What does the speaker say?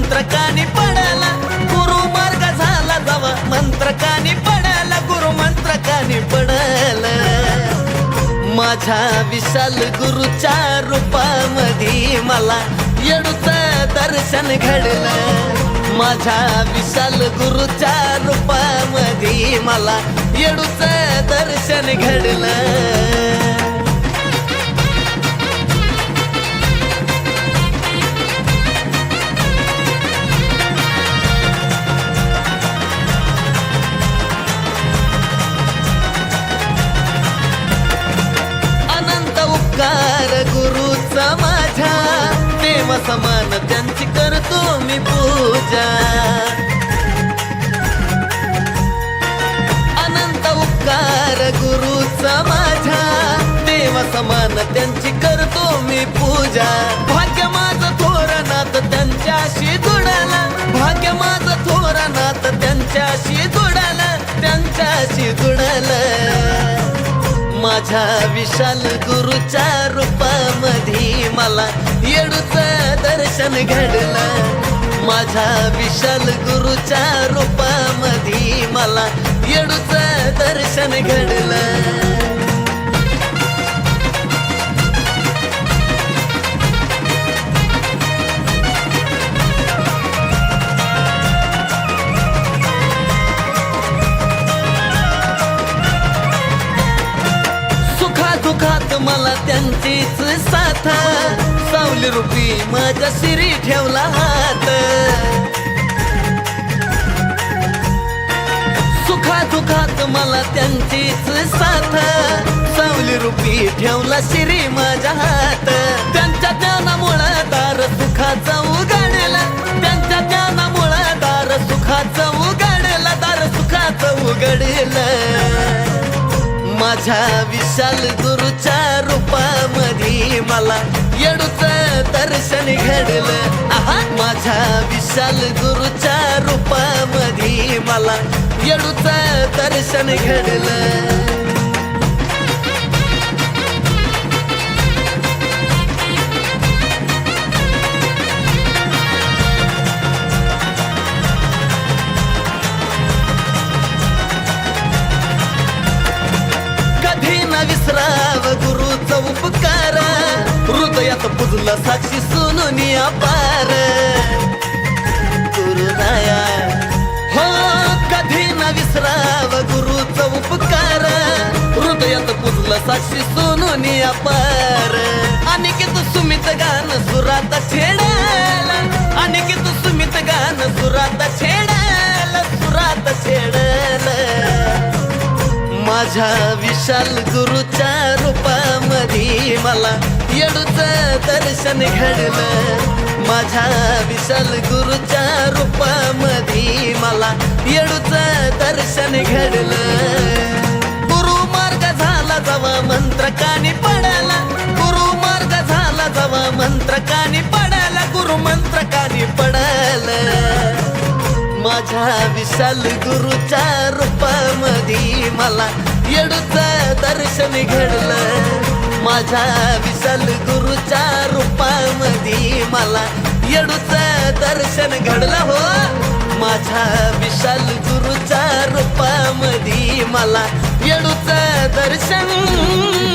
मंत्रकानी पडाला गुरु मार्ग झाला जवा मंत्रकानी पडाला गुरु मंत्रकानी पडाला माझ्या विशाल गुरुच्या रूपामध्ये मला येडूचं दर्शन घडलं माझ्या विशाल गुरुच्या रूपामध्ये मला येडूचं दर्शन घडलं गुरुचा माझ्या देव समान त्यांची करतो मी पूजा अनंत उपकार गुरुचा माझ्या देव समान त्यांची करतो मी पूजा भाग्य माझं थोरनाथ त्यांच्याशी जुडाला भाग्य माझं थोरनाथ त्यांच्याशी जुडाला त्यांच्याशी जुडाला माझ्या विशाल गुरुच्या रूपामध्ये मला येडूचं दर्शन घडलं माझ्या विशाल गुरुच्या रूपामध्ये मला येडूचं दर्शन घडलं दुखात मला त्यांचीच साथ सावली रूपी माझ्या शिरी ठेवला हात सुखा दुखात मला त्यांचीच साथ सावली रूपी ठेवला शिरी माझ्या हात त्यांच्या ज्ञानामुळं दार सुखाचा उघडला त्यांच्या ज्ञानामुळं दार सुखाचा उघडला दार सुखाचं उघडलं माझ्या विशाल गुरुच्या रूपामध्ये मला येडूचं दर्शन घडलं आहा माझ्या विशाल गुरुच्या रूपामध्ये मला येडूचं दर्शन घडलं विसराव गुरुचा उपकार हृदयात पुजला साक्षी सुनून अपार गुरुराया हो कधी न विसराव गुरुचा उपकार हृदयात पुजला साक्षी सुनून अपार अनिकेत सुमित गान सुरात छेडाला अनिकेत सुमित गान सुरात छेडाला सुरात छेडाला माझ्या विशाल गुरुच्या रूपामध्ये मला येडूचं दर्शन घडलं माझ्या विशाल गुरुच्या रूपामध्ये मला येडूचं दर्शन घडलं गुरु मार्ग झाला जवा मंत्रकानी पडाला गुरु मार्ग झाला जवा मंत्रकानी पडाला गुरु मंत्रकानी पडाला माझ्या विशाल गुरुच्या रूपामध्ये मला येडूचं दर्शन घडलं माझ्या विशाल गुरुच्या रूपामध्ये मला येडूचं दर्शन घडलं हो माझ्या विशाल गुरुच्या रूपामध्ये मला येडूचं दर्शन